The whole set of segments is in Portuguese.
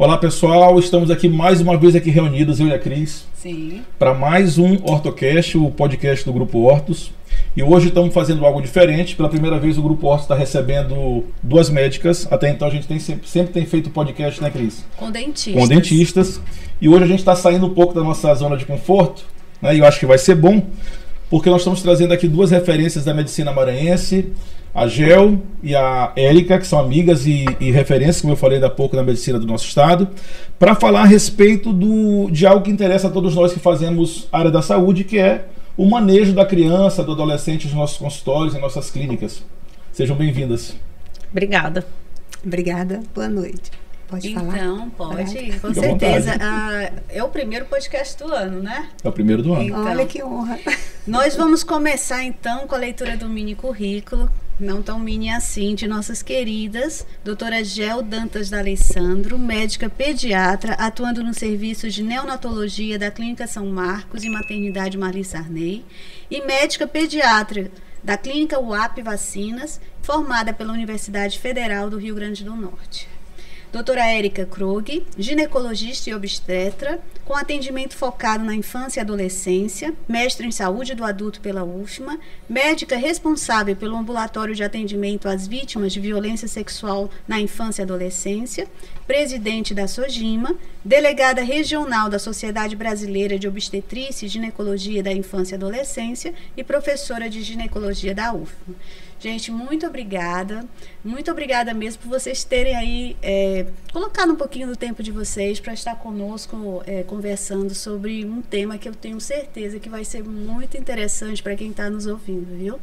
Olá pessoal, estamos aqui mais uma vez reunidos, eu e a Cris, para mais um OrtoCast, o podcast do Grupo Hortos. E hoje estamos fazendo algo diferente. Pela primeira vez o Grupo Hortos está recebendo duas médicas. Até então a gente sempre tem feito podcast, né, Cris? Com dentistas. Com dentistas. E hoje a gente está saindo um pouco da nossa zona de conforto, né? E eu acho que vai ser bom, porque nós estamos trazendo aqui duas referências da medicina maranhense, a Gel e a Érica, que são amigas e referências, como eu falei há pouco, na medicina do nosso estado, para falar a respeito de algo que interessa a todos nós que fazemos área da saúde, que é o manejo da criança, do adolescente nos nossos consultórios, em nossas clínicas. Sejam bem-vindas. Obrigada. Obrigada, boa noite. Pode falar? Então, pode, com Fique à certeza. É o primeiro podcast do ano, né? É o primeiro do ano. Então, Olha que honra. Nós vamos começar então com a leitura do mini currículo, não tão mini assim, de nossas queridas doutora Gel Dantas D'Alessandro, médica pediatra, atuando no serviço de neonatologia da Clínica São Marcos e Maternidade Marli Sarney, e médica pediatra da Clínica UAP Vacinas, formada pela Universidade Federal do Rio Grande do Norte. Doutora Érica Krog, ginecologista e obstetra, com atendimento focado na infância e adolescência, mestre em saúde do adulto pela UFMA, médica responsável pelo ambulatório de atendimento às vítimas de violência sexual na infância e adolescência, presidente da SOGIMA, delegada regional da Sociedade Brasileira de Obstetrícia e Ginecologia da Infância e Adolescência e professora de ginecologia da UFMA. Gente, muito obrigada mesmo por vocês terem aí colocado um pouquinho do tempo de vocês para estar conosco conversando sobre um tema que eu tenho certeza que vai ser muito interessante para quem está nos ouvindo, viu?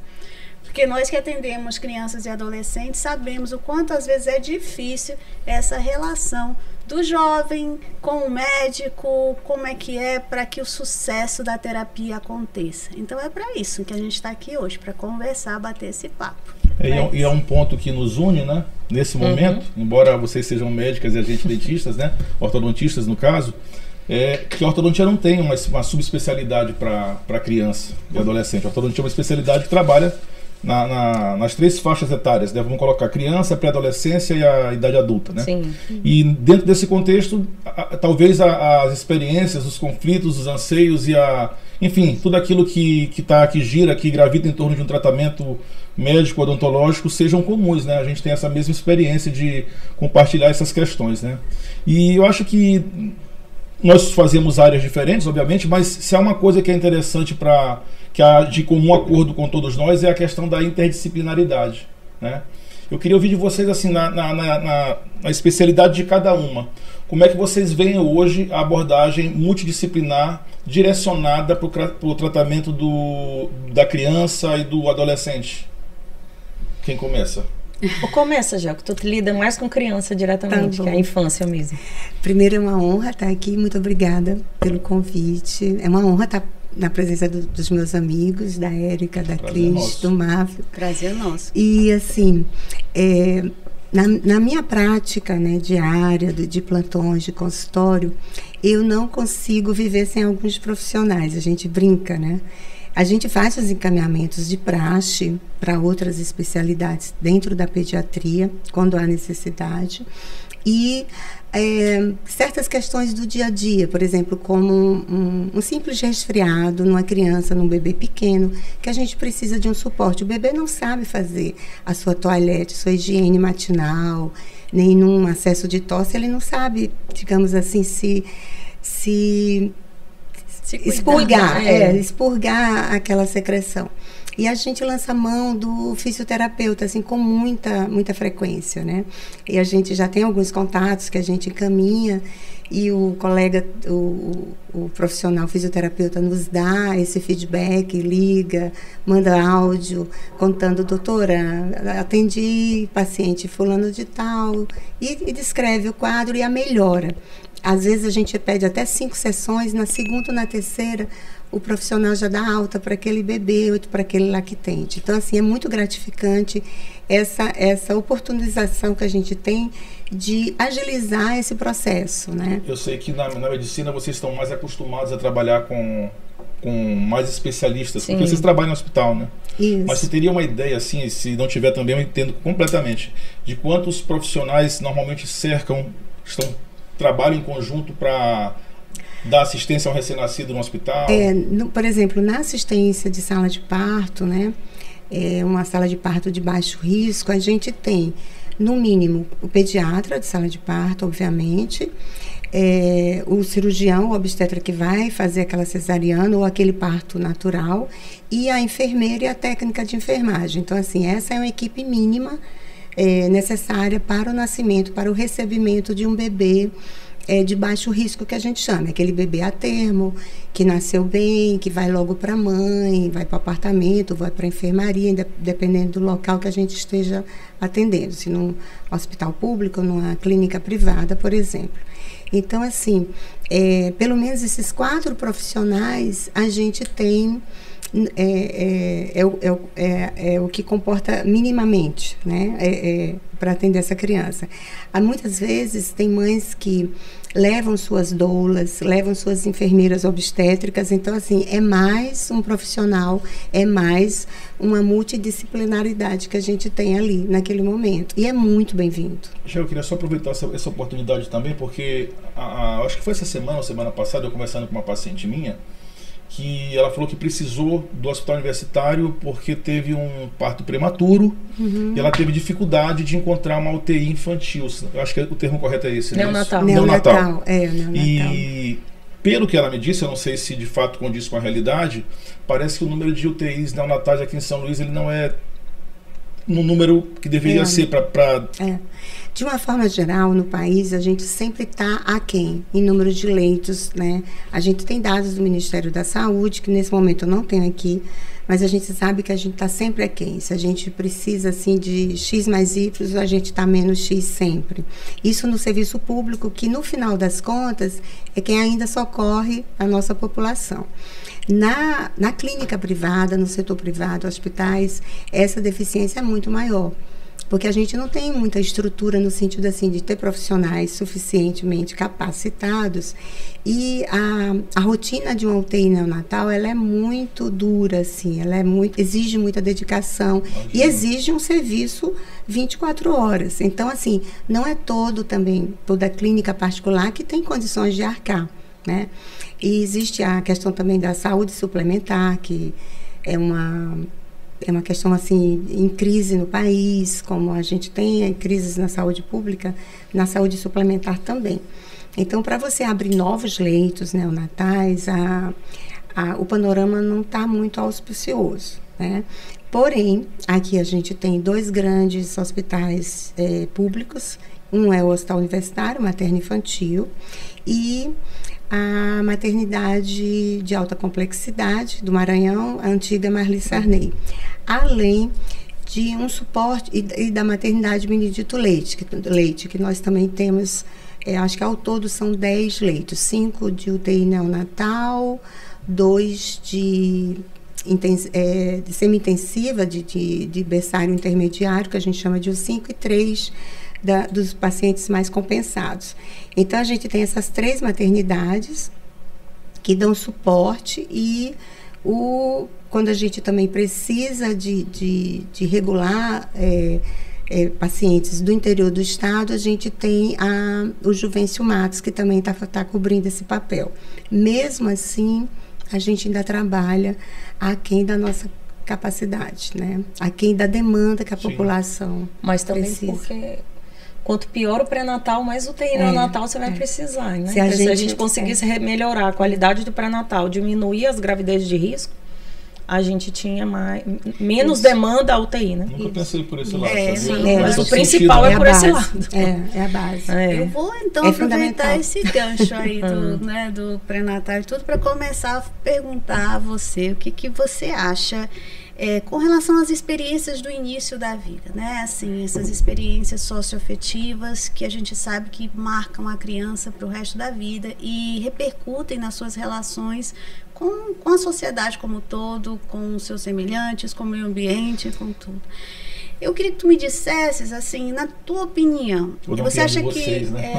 Porque nós que atendemos crianças e adolescentes sabemos o quanto às vezes é difícil essa relação do jovem com o médico, como é que é para que o sucesso da terapia aconteça. Então é para isso que a gente está aqui hoje, para conversar, bater esse papo. E é um ponto que nos une, né? Nesse momento, embora vocês sejam médicas e a gente dentistas, né? Ortodontistas no caso, que a ortodontia não tem uma subespecialidade para criança e adolescente. A ortodontia é uma especialidade que trabalha nas três faixas etárias, né? Vamos colocar criança, pré-adolescência e a idade adulta, né? Sim. E dentro desse contexto, talvez as experiências, os conflitos, os anseios e enfim, tudo aquilo que gira, que gravita em torno de um tratamento médico, odontológico, sejam comuns, né? A gente tem essa mesma experiência de compartilhar essas questões, né? E eu acho que nós fazemos áreas diferentes, obviamente, mas se há uma coisa que é interessante que há de comum acordo com todos nós é a questão da interdisciplinaridade, né? Eu queria ouvir de vocês assim na especialidade de cada uma. Como é que vocês veem hoje a abordagem multidisciplinar direcionada para o tratamento da criança e do adolescente? Quem começa? Começa, já, que tu lida mais com criança diretamente, Tá que é a infância mesmo. Primeiro, é uma honra estar aqui. Muito obrigada pelo convite. É uma honra estar na presença dos meus amigos, da Érica, da Cris, do Márcio. Prazer nosso. E assim, na minha prática, né, diária, de plantões, de consultório, eu não consigo viver sem alguns profissionais. A gente brinca, né? A gente faz os encaminhamentos de praxe para outras especialidades dentro da pediatria, quando há necessidade. E certas questões do dia a dia, por exemplo, como um simples resfriado numa criança, num bebê pequeno, que a gente precisa de um suporte. O bebê não sabe fazer a sua toalete, sua higiene matinal, nem num acesso de tosse, ele não sabe, digamos assim, se expurgar aquela secreção. E a gente lança a mão do fisioterapeuta, assim, com muita frequência, né? E a gente já tem alguns contatos que a gente encaminha e o colega, o profissional fisioterapeuta nos dá esse feedback, liga, manda áudio, contando, doutora, atendi paciente fulano de tal, e descreve o quadro e a melhora. Às vezes a gente pede até 5 sessões, na segunda ou na terceira o profissional já dá alta para aquele bebê ou para aquele lactente. Então, assim, é muito gratificante essa oportunização que a gente tem de agilizar esse processo, né? Eu sei que na medicina vocês estão mais acostumados a trabalhar com mais especialistas, Sim. porque vocês trabalham no hospital, né? Isso. Mas você teria uma ideia, assim, se não tiver também, eu entendo completamente, de quantos profissionais normalmente estão trabalham em conjunto para dar assistência ao recém-nascido no hospital? Por exemplo, na assistência de sala de parto, né, uma sala de parto de baixo risco, a gente tem, no mínimo, o pediatra de sala de parto, obviamente, o cirurgião, o obstetra que vai fazer aquela cesariana ou aquele parto natural, e a enfermeira e a técnica de enfermagem. Então, assim, essa é uma equipe mínima necessária para o nascimento, para o recebimento de um bebê de baixo risco, que a gente chama, aquele bebê a termo, que nasceu bem, que vai logo para a mãe, vai para o apartamento, vai para a enfermaria, dependendo do local que a gente esteja atendendo, se num hospital público ou numa clínica privada, por exemplo. Então, assim, pelo menos esses 4 profissionais a gente tem, o que comporta minimamente, né, para atender essa criança. Muitas vezes tem mães que levam suas doulas, levam suas enfermeiras obstétricas, então, assim, é mais um profissional, é mais uma multidisciplinaridade que a gente tem ali naquele momento, e é muito bem-vindo. Eu queria só aproveitar essa oportunidade também, porque acho que foi essa semana ou semana passada, eu conversando com uma paciente minha, que ela falou que precisou do hospital universitário porque teve um parto prematuro, e ela teve dificuldade de encontrar uma UTI infantil. Eu acho que o termo correto é esse, né? Neonatal. Neonatal. Neonatal. E pelo que ela me disse, eu não sei se de fato condiz com a realidade, parece que o número de UTIs neonatais aqui em São Luís, ele não é no número que deveria ser para... De uma forma geral, no país, a gente sempre está aquém em número de leitos, né? A gente tem dados do Ministério da Saúde, que nesse momento eu não tenho aqui, mas a gente sabe que a gente está sempre aquém. Se a gente precisa, assim, de X mais Y, a gente está menos X sempre. Isso no serviço público, que no final das contas, é quem ainda socorre a nossa população. Na clínica privada, no setor privado, hospitais, essa deficiência é muito maior, porque a gente não tem muita estrutura no sentido assim de ter profissionais suficientemente capacitados, e a rotina de uma UTI neonatal, ela é muito dura, assim, exige muita dedicação. Imagina. E exige um serviço 24 horas. Então, assim, não é toda a clínica particular que tem condições de arcar, né? E existe a questão também da saúde suplementar, que é uma questão assim em crise no país, como a gente tem crises na saúde pública, na saúde suplementar também. Então, para você abrir novos leitos neonatais, o panorama não está muito auspicioso, né? Porém, aqui a gente tem 2 grandes hospitais públicos. Um é o Hospital Universitário, materno-infantil, e a maternidade de alta complexidade do Maranhão, a antiga Marli Sarney, além de um suporte e da maternidade Benedito Leite, que nós também temos, acho que ao todo são 10 leitos, 5 de UTI neonatal, 2 de semi-intensiva, de berçário intermediário, que a gente chama de U5, e 3 dos pacientes mais compensados. Então, a gente tem essas 3 maternidades que dão suporte, e quando a gente também precisa de regular pacientes do interior do estado, a gente tem o Juvencio Matos, que também está cobrindo esse papel. Mesmo assim, a gente ainda trabalha aquém da nossa capacidade, né? Aquém da demanda que a população Mas também precisa. Porque quanto pior o pré-natal, mais UTI neonatal você vai precisar, né? Se a gente conseguisse melhorar a qualidade do pré-natal, diminuir as gravidezes de risco, a gente tinha menos demanda a UTI, né? Nunca pensei por esse lado. Mas o principal é por esse lado. É a base. Eu vou, então, aproveitar esse gancho aí do pré-natal e tudo, para começar a perguntar a você o que você acha com relação às experiências do início da vida, né? Assim, essas experiências socioafetivas que a gente sabe que marcam a criança para o resto da vida e repercutem nas suas relações com a sociedade como um todo, com os seus semelhantes, com o meio ambiente, com tudo. Eu queria que tu me dissesses, assim, na tua opinião, você acha vocês, que... né?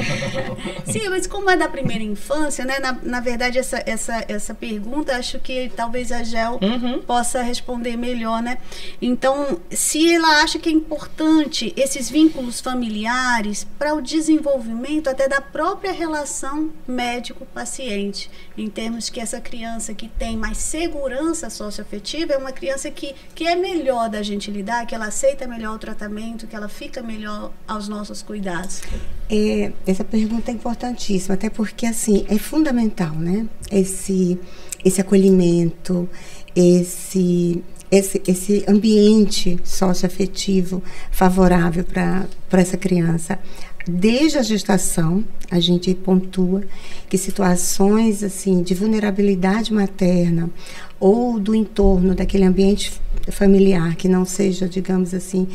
Sim, mas como é da primeira infância, né? Na verdade, essa pergunta, acho que talvez a Gel possa responder melhor, né? Então, se ela acha que é importante esses vínculos familiares para o desenvolvimento até da própria relação médico-paciente, em termos que essa criança que tem mais segurança socioafetiva é uma criança que é melhor da gente lidar, que ela aceita melhor o tratamento, que ela fica melhor aos nossos cuidados. Essa pergunta é importantíssima, até porque assim é fundamental, né? Esse acolhimento, esse ambiente socioafetivo favorável para essa criança. Desde a gestação, a gente pontua que situações assim de vulnerabilidade materna ou do entorno daquele ambiente familiar que não seja, digamos assim,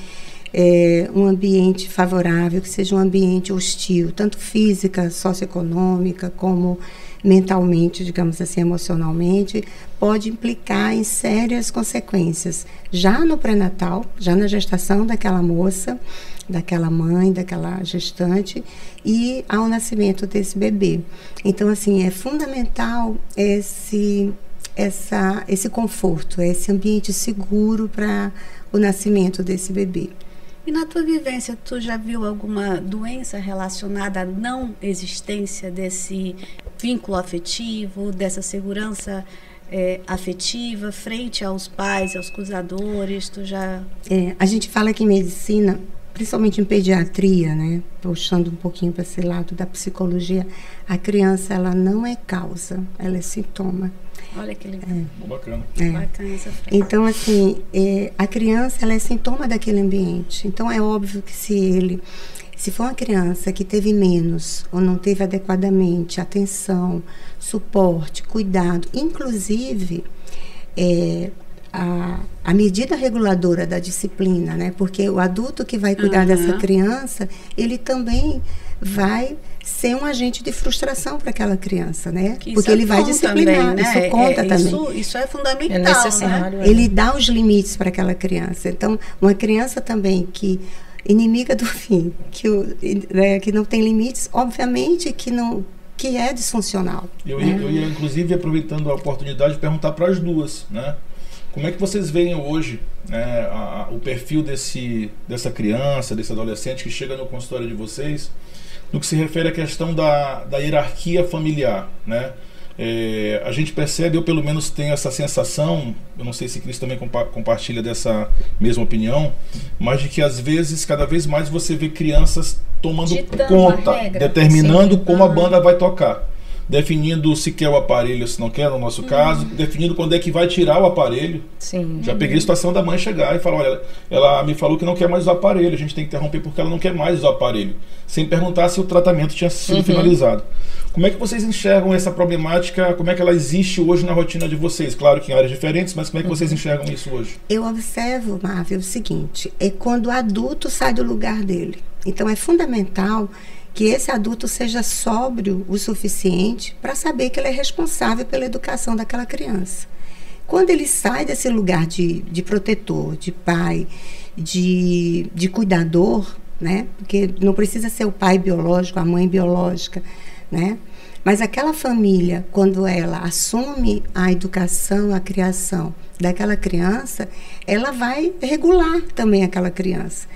um ambiente favorável, que seja um ambiente hostil, tanto física, socioeconômica, como mentalmente, digamos assim, emocionalmente, pode implicar em sérias consequências, já no pré-natal, já na gestação daquela moça, daquela mãe, daquela gestante, e ao nascimento desse bebê. Então, assim, é fundamental esse conforto, esse ambiente seguro para o nascimento desse bebê. E na tua vivência, tu já viu alguma doença relacionada à não existência desse vínculo afetivo, dessa segurança afetiva frente aos pais, aos cuidadores? Tu já... A gente fala que em medicina, principalmente em pediatria, né, puxando um pouquinho para esse lado da psicologia, a criança ela não é causa, ela é sintoma. Olha que legal. Bacana. Bacana essa frase. Então, assim, a criança ela é sintoma daquele ambiente. Então, é óbvio que se for uma criança que teve menos ou não teve adequadamente atenção, suporte, cuidado, inclusive a medida reguladora da disciplina, né? Porque o adulto que vai cuidar dessa criança, ele também vai ser um agente de frustração para aquela criança, né? Porque ele vai disciplinar, também, né? Isso conta também. Isso é fundamental, É necessário. né? Ele dá os limites para aquela criança. Então, uma criança também que inimiga do fim, que não tem limites, obviamente que é disfuncional. Eu ia, inclusive, aproveitando a oportunidade, perguntar para as duas, né? Como é que vocês veem hoje, né, o perfil dessa criança, desse adolescente que chega no consultório de vocês, no que se refere à questão da hierarquia familiar, né? A gente percebe, eu pelo menos tenho essa sensação, eu não sei se Cris também compartilha dessa mesma opinião, mas de que às vezes, cada vez mais você vê crianças tomando conta, determinando como a banda vai tocar, definindo se quer o aparelho, se não quer, no nosso caso, definindo quando é que vai tirar o aparelho. Sim. Já peguei a situação da mãe chegar e falar, olha, ela me falou que não quer mais o aparelho, a gente tem que interromper porque ela não quer mais o aparelho, sem perguntar se o tratamento tinha sido finalizado. Como é que vocês enxergam essa problemática, como é que ela existe hoje na rotina de vocês? Claro que em áreas diferentes, mas como é que vocês enxergam isso hoje? Eu observo, Marvel, o seguinte, é quando o adulto sai do lugar dele. Então é fundamental que esse adulto seja sóbrio o suficiente para saber que ele é responsável pela educação daquela criança. Quando ele sai desse lugar de protetor, de pai, de cuidador, né? Porque não precisa ser o pai biológico, a mãe biológica, né? Mas aquela família, quando ela assume a educação, a criação daquela criança, ela vai regular também aquela criança.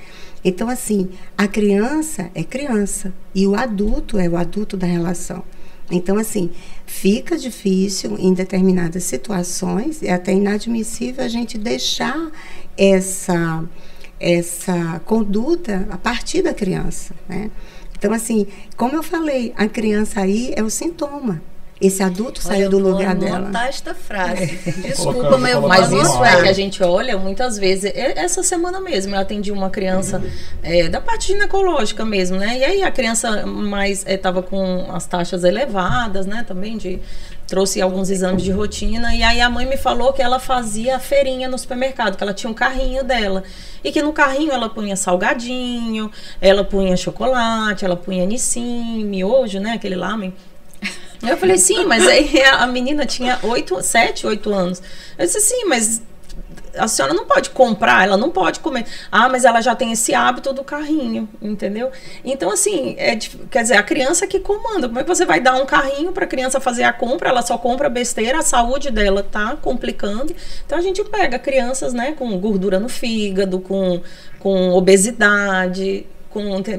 Então, assim, a criança é criança e o adulto é o adulto da relação. Então, assim, fica difícil em determinadas situações, é até inadmissível a gente deixar essa conduta a partir da criança, né? Então, assim, como eu falei, a criança aí é o sintoma. Esse adulto saiu do lugar dela. Eu vou anotar esta frase. Desculpa, mas eu vou Mas isso anotar. que a gente olha muitas vezes. Essa semana mesmo eu atendi uma criança da parte ginecológica mesmo, né? E aí a criança mais estava com as taxas elevadas, né? Também trouxe alguns exames de rotina. E aí a mãe me falou que ela fazia a feirinha no supermercado, que ela tinha um carrinho dela. E que no carrinho ela punha salgadinho, ela punha chocolate, ela punha Nissin, miojo, né? Aquele lamen. Eu falei, sim, mas aí a menina tinha 7, 8 anos. Eu disse, sim, mas a senhora não pode comprar, ela não pode comer. Ah, mas ela já tem esse hábito do carrinho, entendeu? Então, assim, quer dizer, a criança que comanda. Como é que você vai dar um carrinho para a criança fazer a compra? Ela só compra besteira, a saúde dela tá complicando. Então, a gente pega crianças, né, com gordura no fígado, com obesidade,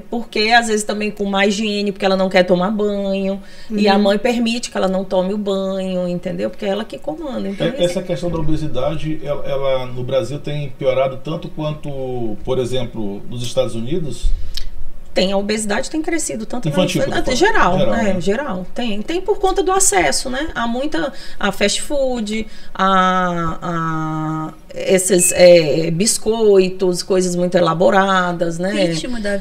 porque às vezes também com má higiene, porque ela não quer tomar banho, e a mãe permite que ela não tome o banho, entendeu? Porque é ela que comanda. Então, essa questão da obesidade, ela no Brasil tem piorado tanto quanto, por exemplo, nos Estados Unidos? A obesidade tem crescido tanto infantil, geral. Tem por conta do acesso, né? A fast food, esses biscoitos, coisas muito elaboradas, né? O ritmo da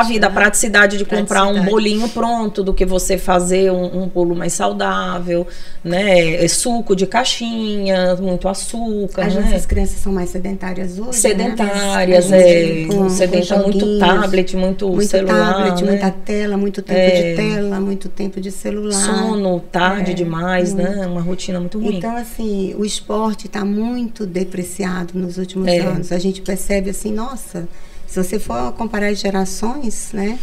vida. A praticidade de comprar um bolinho pronto do que você fazer um bolo mais saudável, né? Suco de caixinha, muito açúcar. As nossas crianças são mais sedentárias hoje. Sedentárias, muito tablet, muito celular, tablet, né? muita tela, muito tempo de tela, muito tempo de celular. Sono tarde demais, né? Uma rotina muito ruim. Então, assim, o esporte está muito depreciado nos últimos anos. A gente percebe assim, nossa, se você for comparar as gerações, né?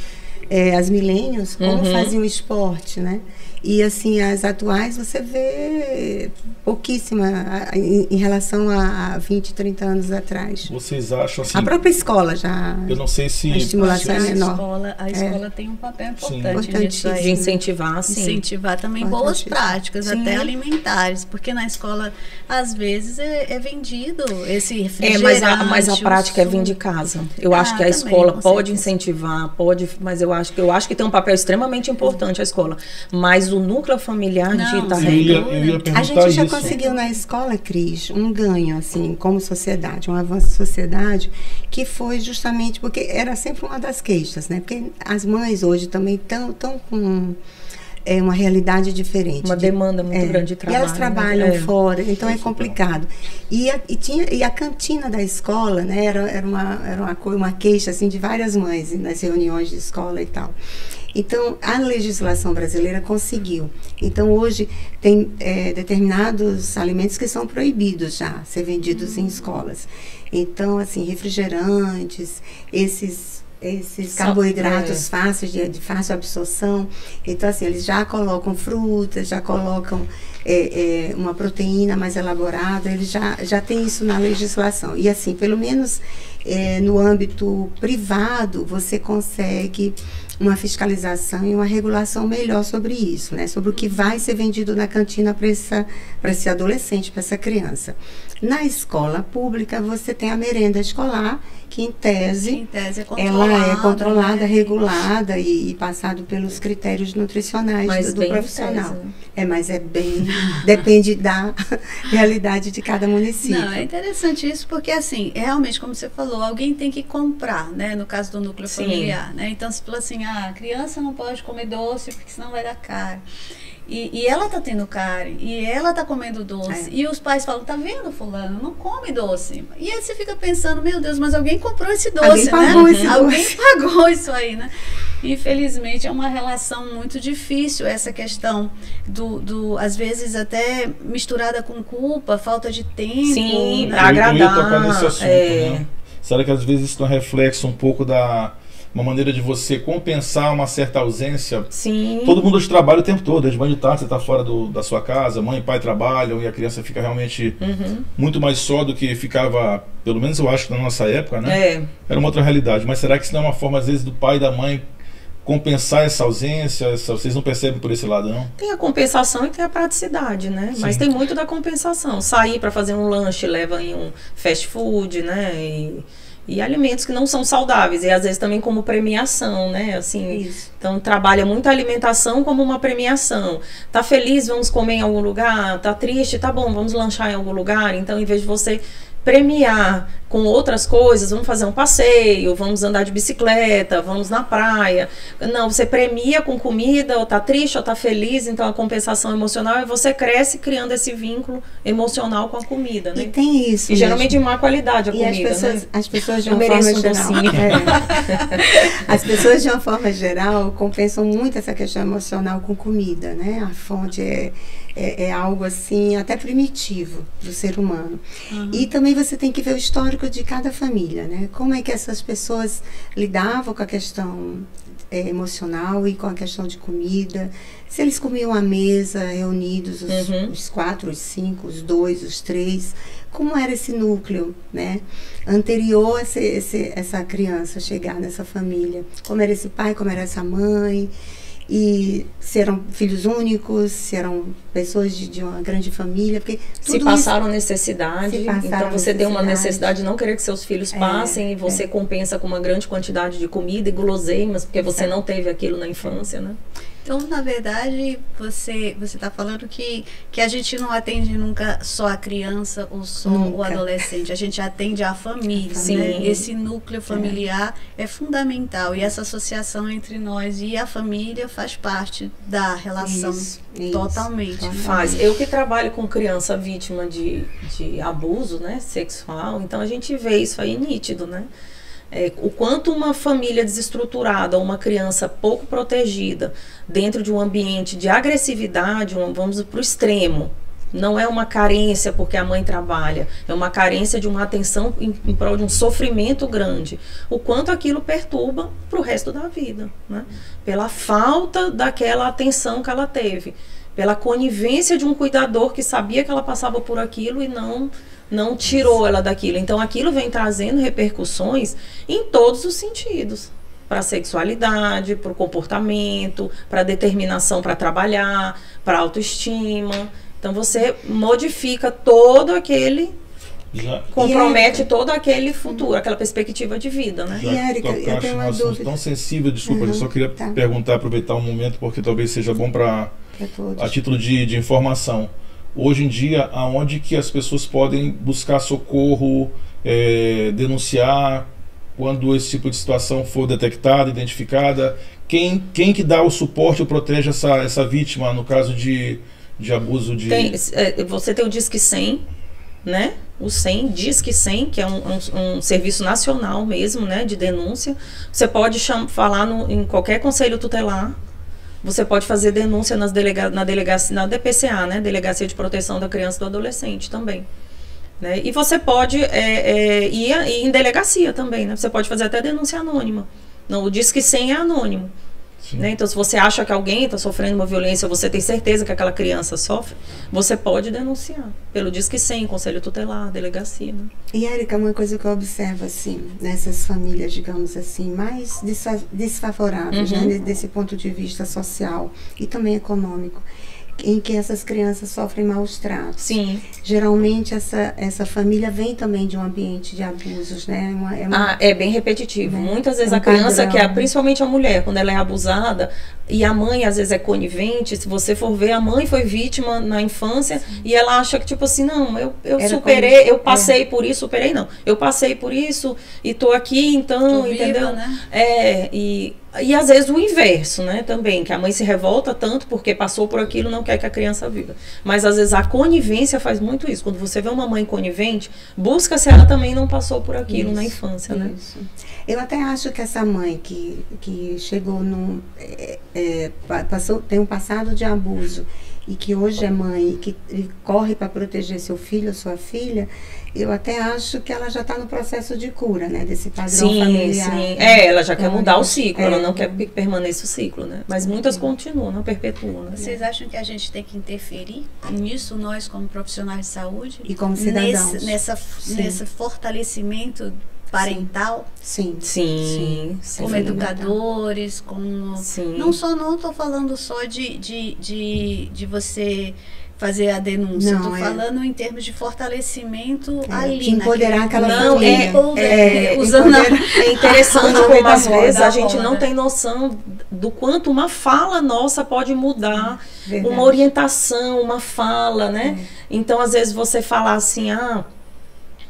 As milênios, como faziam esporte, né? E assim, as atuais você vê pouquíssima em relação a 20, 30 anos atrás. Vocês acham assim... A própria escola já... Eu não sei se... A estimulação é menor. A escola tem um papel importante nisso aí. De incentivar, sim. Incentivar também boas práticas, até alimentares. Porque na escola, às vezes, é vendido esse refrigerante. Mas a prática é vir de casa. Eu acho que a escola pode incentivar, mas eu acho que tem um papel extremamente importante a escola. Mas o núcleo familiar dita a regra. A gente já conseguiu na escola, Cris, um ganho, assim, como sociedade, um avanço da sociedade, que foi justamente porque era sempre uma das queixas, né? Porque as mães hoje também estão com uma realidade diferente. Uma demanda muito grande de trabalho. E elas trabalham fora, então é complicado. E a cantina da escola, né, era uma queixa assim, de várias mães nas reuniões de escola e tal. Então, a legislação brasileira conseguiu. Então, hoje, tem determinados alimentos que são proibidos já ser vendidos em escolas. Então, assim, refrigerantes, esses carboidratos fáceis, de fácil absorção. Então, assim, eles já colocam frutas, já colocam uma proteína mais elaborada, eles já têm isso na legislação. E, assim, pelo menos no âmbito privado, você consegue uma fiscalização e uma regulação melhor sobre isso, né? Sobre o que vai ser vendido na cantina para esse adolescente, para essa criança. Na escola pública, você tem a merenda escolar, que em tese ela é controlada, regulada e passado pelos critérios nutricionais do profissional. Mas depende da realidade de cada município. Não, é interessante isso porque, assim, realmente, como você falou, alguém tem que comprar, né? No caso do núcleo familiar, né? Então, se falou assim, a criança não pode comer doce porque senão vai dar cárie. E ela tá tendo cárie, e ela tá comendo doce, e os pais falam, tá vendo, fulano, não come doce. E aí você fica pensando, meu Deus, mas alguém comprou esse doce, alguém pagou isso aí, né? Infelizmente é uma relação muito difícil essa questão às vezes até misturada com culpa, falta de tempo. Sim, né? pra agradar. Eu ia tocar nesse assunto, né? Será que às vezes isso não é reflexo um pouco uma maneira de você compensar uma certa ausência? Sim. Todo mundo trabalha o tempo todo, de manhã de tarde você está fora da sua casa, mãe e pai trabalham e a criança fica realmente muito mais só do que ficava, pelo menos eu acho que na nossa época, né? Era uma outra realidade. Mas será que isso não é uma forma, às vezes, do pai e da mãe compensar essa ausência? Vocês não percebem por esse lado, não? Tem a compensação e tem a praticidade, né? Sim. Mas tem muito da compensação. Sair para fazer um lanche leva em um fast food, né? E alimentos que não são saudáveis, e às vezes também como premiação, né? Assim, então trabalha muito a alimentação como uma premiação. Tá feliz, vamos comer em algum lugar? Tá triste? Tá bom, vamos lanchar em algum lugar? Então, em vez de você premiar com outras coisas, vamos fazer um passeio, vamos andar de bicicleta, vamos na praia. Não, você premia com comida, ou tá triste, ou tá feliz, então a compensação emocional é você cresce criando esse vínculo emocional com a comida, né? E tem isso. E geralmente de má qualidade a comida, as pessoas de uma uma forma docinho. As pessoas de uma forma geral compensam muito essa questão emocional com comida, né? A fonte é algo assim até primitivo do ser humano. E também você tem que ver o histórico de cada família, né? Como é que essas pessoas lidavam com a questão emocional e com a questão de comida. Se eles comiam à mesa, reunidos, os 4, os 5, os 2, os 3, como era esse núcleo, né? Anterior a essa criança chegar nessa família. Como era esse pai, como era essa mãe. E se eram filhos únicos, se eram pessoas de uma grande família, porque se passaram necessidade, então você tem uma necessidade de não querer que seus filhos passem e você compensa com uma grande quantidade de comida e guloseimas, porque você não teve aquilo na infância, né? Então, na verdade, você está falando que a gente não atende nunca só a criança ou só o adolescente, a gente atende a família. Sim. Né? Esse núcleo familiar é fundamental e essa associação entre nós e a família faz parte da relação totalmente. Faz. Eu que trabalho com criança vítima de abuso, né, sexual, então a gente vê isso aí nítido, né? O quanto uma família desestruturada, uma criança pouco protegida, dentro de um ambiente de agressividade, vamos para o extremo. Não é uma carência porque a mãe trabalha, é uma carência de uma atenção em prol de um sofrimento grande. O quanto aquilo perturba para o resto da vida, né? Pela falta daquela atenção que ela teve, pela conivência de um cuidador que sabia que ela passava por aquilo e não tirou ela daquilo. Então aquilo vem trazendo repercussões em todos os sentidos. Para a sexualidade, para o comportamento, para a determinação para trabalhar, para a autoestima. Então você modifica todo aquele... compromete todo aquele futuro, aquela perspectiva de vida, né? Já que tocaste num assunto tão sensível, desculpa, eu só queria perguntar, aproveitar um momento, porque talvez seja bom a título de informação. Hoje em dia, aonde que as pessoas podem buscar socorro, denunciar, quando esse tipo de situação for detectada, identificada? Quem que dá o suporte ou protege essa vítima, no caso de abuso de... Você tem o Disque 100, né? O 100, Disque 100, que é um serviço nacional mesmo, né? De denúncia. Você pode falar em qualquer conselho tutelar. Você pode fazer denúncia na DPCA, né? Delegacia de Proteção da Criança e do Adolescente também. Né? E você pode ir em delegacia também, né? Você pode fazer até denúncia anônima. Não, o Disque 100 é anônimo. Né? Então, se você acha que alguém está sofrendo uma violência, você tem certeza que aquela criança sofre, você pode denunciar pelo Disque 100, Conselho Tutelar, delegacia. Né? E, Érica, uma coisa que eu observo, assim, nessas famílias, digamos assim, mais desfavoráveis, né? Desse ponto de vista social e também econômico, em que essas crianças sofrem maus tratos. Sim. Geralmente essa família vem também de um ambiente de abusos, né? É bem repetitivo. Né? Muitas vezes a criança, principalmente a mulher, quando ela é abusada, e a mãe às vezes é conivente, se você for ver, a mãe foi vítima na infância. Sim. E ela acha que tipo assim, não, eu superei, eu passei por isso, superei não. Eu passei por isso e tô aqui, então, entendeu? Viva, né? E às vezes o inverso, né, também, que a mãe se revolta tanto porque passou por aquilo, não quer que a criança viva. Mas às vezes a conivência faz muito isso. Quando você vê uma mãe conivente, busca se ela também não passou por aquilo na infância, né? Eu até acho que essa mãe que chegou tem um passado de abuso e que hoje é mãe e que corre para proteger seu filho ou sua filha, eu até acho que ela já está no processo de cura, né? Desse padrão familiar. Sim. Ela já quer mudar o ciclo, ela não quer que permaneça o ciclo, né? Mas muitas continuam, não perpetuam. Né? Vocês acham que a gente tem que interferir nisso, nós como profissionais de saúde? E como cidadãos? Nesse fortalecimento parental? Sim. Como educadores, como... Sim. Não estou falando só de você fazer a denúncia. Estou falando em termos de fortalecimento ali. De empoderar aquela família. É interessante como às vezes a gente não tem noção do quanto uma fala nossa pode mudar. Verdade. Uma orientação, uma fala, né? Então, às vezes você falar assim,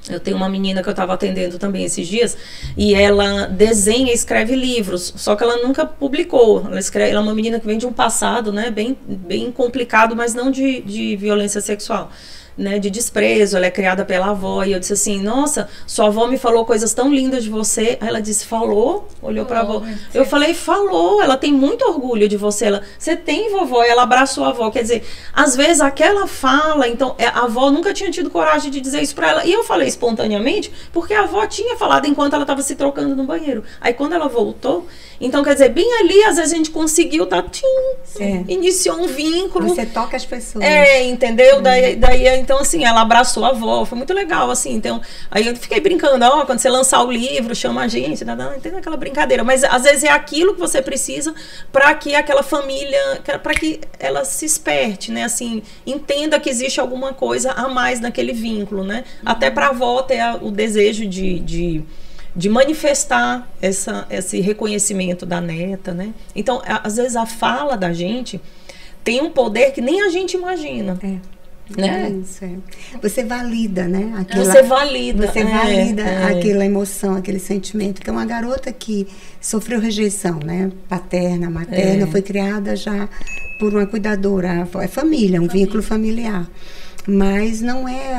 eu tenho uma menina que eu estava atendendo também esses dias, e ela desenha e escreve livros, só que ela nunca publicou. Ela é uma menina que vem de um passado, né, bem complicado, mas não de violência sexual. né, de desprezo, ela é criada pela avó, e eu disse assim, nossa, sua avó me falou coisas tão lindas de você. Aí ela disse, falou? Olhou pra avó. Eu falei, falou, ela tem muito orgulho de você. Ela, você tem vovó? E ela abraçou a avó. Quer dizer, às vezes aquela fala, então, a avó nunca tinha tido coragem de dizer isso pra ela. E eu falei espontaneamente, porque a avó tinha falado enquanto ela estava se trocando no banheiro. Aí quando ela voltou, então, quer dizer, bem ali, às vezes a gente conseguiu, iniciou um vínculo. Você toca as pessoas. Entendeu? Daí, então, assim, ela abraçou a avó, foi muito legal, assim. Então, aí eu fiquei brincando, quando você lançar o livro, chama a gente, entendeu? Aquela brincadeira. Mas, às vezes, é aquilo que você precisa para que aquela família, para que ela se esperte, né? Assim, entenda que existe alguma coisa a mais naquele vínculo, né? Até para a avó ter o desejo de manifestar esse reconhecimento da neta, né? Então, às vezes, a fala da gente tem um poder que nem a gente imagina. Né? Isso, Você valida, né? Você valida aquela emoção, aquele sentimento. Que é uma garota que sofreu rejeição, né? Paterna, materna, foi criada já por uma cuidadora. É família, um vínculo familiar. Mas não é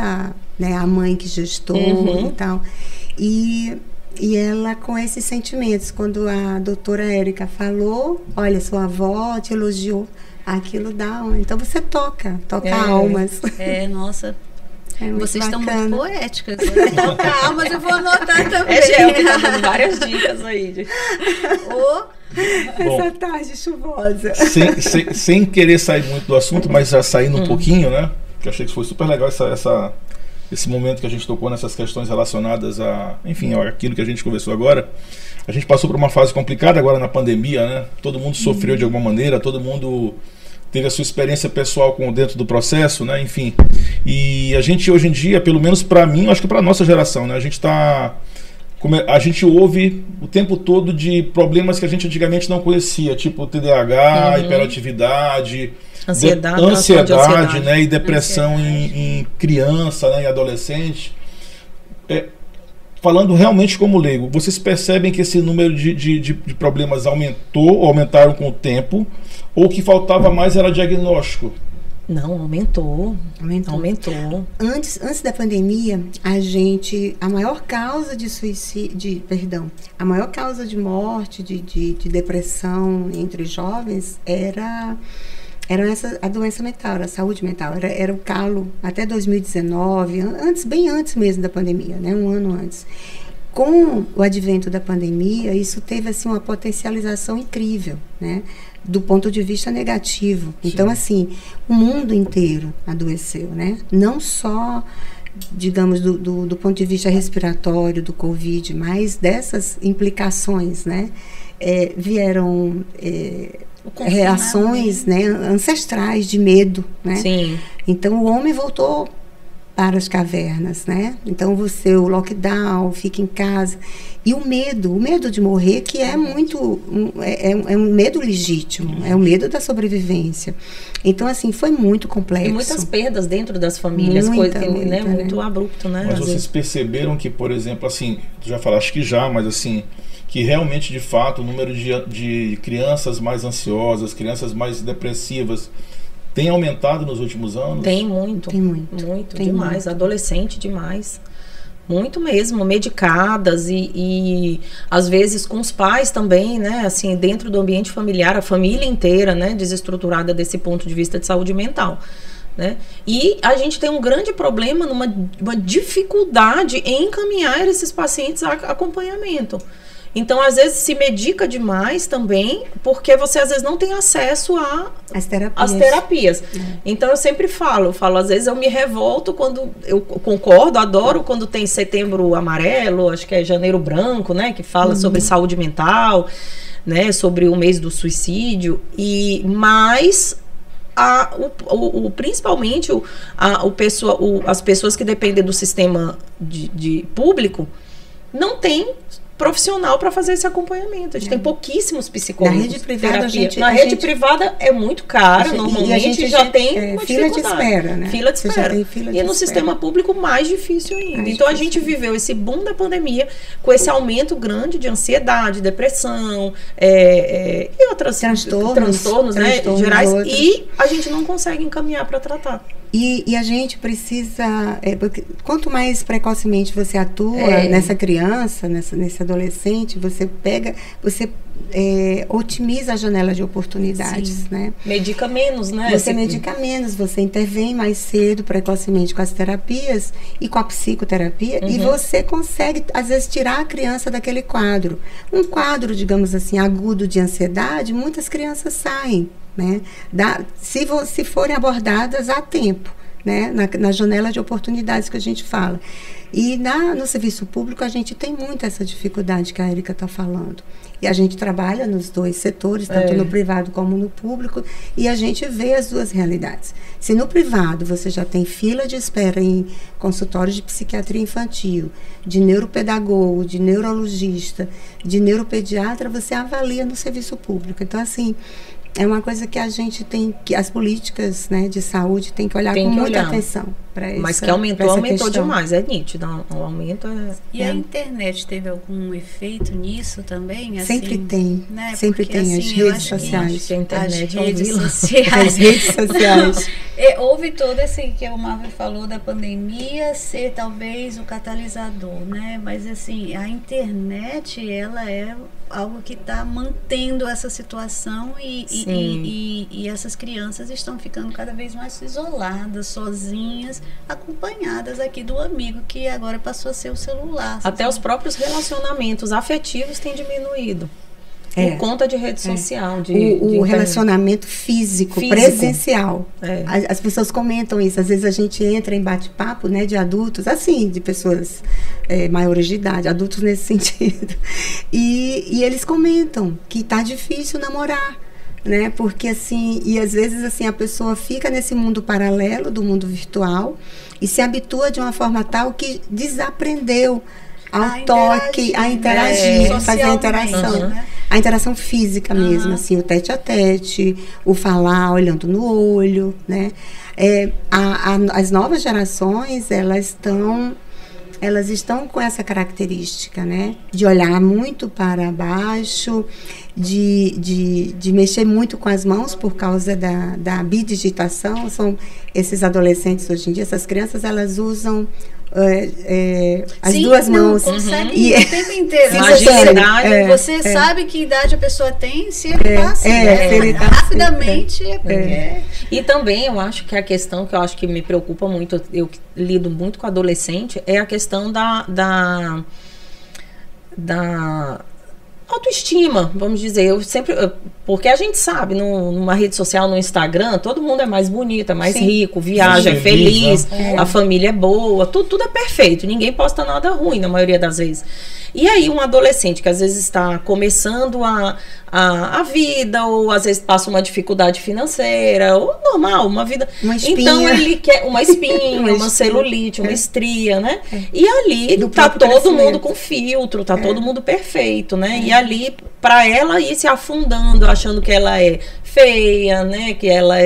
a mãe que gestou e tal. E ela com esses sentimentos, quando a doutora Érica falou, olha, sua avó te elogiou, aquilo dá, então você toca almas. Nossa, vocês bacana. estão muito poéticas. Toca almas, eu vou anotar também. Gel que tá dando várias dicas aí. Essa tarde chuvosa. Sem querer sair muito do assunto, mas já saindo um pouquinho, né? Que eu achei que foi super legal esse momento que a gente tocou nessas questões relacionadas aquilo que a gente conversou agora. A gente passou por uma fase complicada agora na pandemia, né? Todo mundo sofreu de alguma maneira, todo mundo teve a sua experiência pessoal dentro do processo, né? Enfim. E a gente hoje em dia, pelo menos para mim, eu acho que para nossa geração, né? A gente ouve o tempo todo de problemas que a gente antigamente não conhecia, tipo TDAH, hiperatividade, ansiedade, né, e depressão em criança, né, e adolescente. Falando realmente como leigo, vocês percebem que esse número de problemas aumentaram com o tempo, ou que faltava mais era diagnóstico? Não, aumentou. Antes da pandemia, a maior causa de suicídio, a maior causa de morte, de depressão entre jovens era a doença mental, a saúde mental, era o calo até 2019, bem antes mesmo da pandemia, né, um ano antes. Com o advento da pandemia, isso teve assim uma potencialização incrível, né, do ponto de vista negativo. Sim. Então, assim, o mundo inteiro adoeceu, né? Não só, digamos, do ponto de vista respiratório, do Covid, mas dessas implicações, né? Vieram reações, né, ancestrais de medo, né? Sim. Então, o homem voltou para as cavernas, né? Então, o lockdown, fica em casa. E o medo de morrer, que é um medo legítimo, é o medo da sobrevivência. Então, assim, foi muito complexo. E muitas perdas dentro das famílias, muito abrupto, né? Mas vocês perceberam que, por exemplo, assim, tu já falaste que mas assim, que realmente, de fato, o número de crianças mais ansiosas, crianças mais depressivas, tem aumentado nos últimos anos? Tem muito. Tem demais. Muito. Adolescente demais. Muito mesmo, medicadas e às vezes com os pais também, né? Assim, dentro do ambiente familiar, a família inteira, né? Desestruturada desse ponto de vista de saúde mental. Né? E a gente tem um grande problema, uma dificuldade em encaminhar esses pacientes a acompanhamento. Então, às vezes, se medica demais também, porque você, às vezes, não tem acesso às terapias. Então, eu sempre falo, às vezes, eu me revolto quando, eu concordo, adoro quando tem Setembro Amarelo, acho que é Janeiro Branco, né, que fala sobre saúde mental, né, sobre o mês do suicídio, mas principalmente as pessoas que dependem do sistema de público não tem profissional para fazer esse acompanhamento. A gente tem pouquíssimos psicólogos. Na rede privada, rede privada é muito cara, normalmente, a gente já tem uma fila de espera, né? Fila de espera. E no sistema público, mais difícil ainda. Então, a gente viveu esse boom da pandemia com esse aumento grande de ansiedade, depressão, e outros transtornos, né, gerais, e a gente não consegue encaminhar para tratar. E a gente precisa, porque quanto mais precocemente você atua nessa criança, nesse adolescente, você otimiza a janela de oportunidades, né? Medica menos, né? Você medica menos, você intervém mais cedo, precocemente com as terapias e com a psicoterapia, e você consegue, às vezes, tirar a criança daquele quadro. Um quadro, digamos assim, agudo de ansiedade, muitas crianças saem, né? Se forem abordadas a tempo, né? Na janela de oportunidades que a gente fala. E no serviço público a gente tem muito essa dificuldade que a Érica está falando. E a gente trabalha nos dois setores, tanto no privado como no público, e a gente vê as duas realidades. Se no privado você já tem fila de espera em consultório de psiquiatria infantil, de neuropedagogo, de neurologista, de neuropediatra, você avalia no serviço público. Então, assim, é uma coisa que a gente tem, que as políticas, né, de saúde tem que olhar com muita atenção para isso. Mas que aumentou demais, é nítido. O aumento E a internet teve algum efeito nisso também? Assim, sempre tem, né? Sempre porque, tem, assim, as redes sociais. A internet as redes sociais. As redes sociais. Houve todo esse que o Marvel falou da pandemia ser talvez o catalisador, né? Mas assim, a internet, ela é algo que está mantendo essa situação e essas crianças estão ficando cada vez mais isoladas, sozinhas, acompanhadas aqui do amigo que agora passou a ser o celular. Até os próprios relacionamentos afetivos têm diminuído. Por conta de rede social. O relacionamento físico, presencial. As pessoas comentam isso. Às vezes a gente entra em bate-papo, né, de adultos, assim, de pessoas maiores de idade, adultos nesse sentido. E eles comentam que tá difícil namorar, né? Porque assim, e às vezes assim, a pessoa fica nesse mundo paralelo do mundo virtual e se habitua de uma forma tal que desaprendeu ao toque, a interagir, fazer a interação. Né? A interação física mesmo, assim, o tete-a-tete, o falar olhando no olho, né? As novas gerações, elas estão com essa característica, né? De olhar muito para baixo, de mexer muito com as mãos por causa da bidigitação. São esses adolescentes hoje em dia, essas crianças, elas usam as duas mãos. Consegue o tempo inteiro. Você sabe que idade a pessoa tem se ele está assim. Rapidamente. E também eu acho que a questão que eu acho que me preocupa muito, eu lido muito com adolescente, é a questão da autoestima, vamos dizer. Eu sempre, porque a gente sabe, numa rede social, no Instagram, todo mundo é mais bonito, é mais rico, viaja, é feliz, a família é boa, tudo é perfeito, ninguém posta nada ruim na maioria das vezes. E aí um adolescente que às vezes está começando a vida, ou às vezes passa uma dificuldade financeira, ou normal, uma vida... Então ele quer uma espinha, uma celulite, uma estria, né? E ali tá todo mundo com filtro, tá todo mundo perfeito, né? E ali, para ela ir se afundando, achando que ela é feia, né? Que ela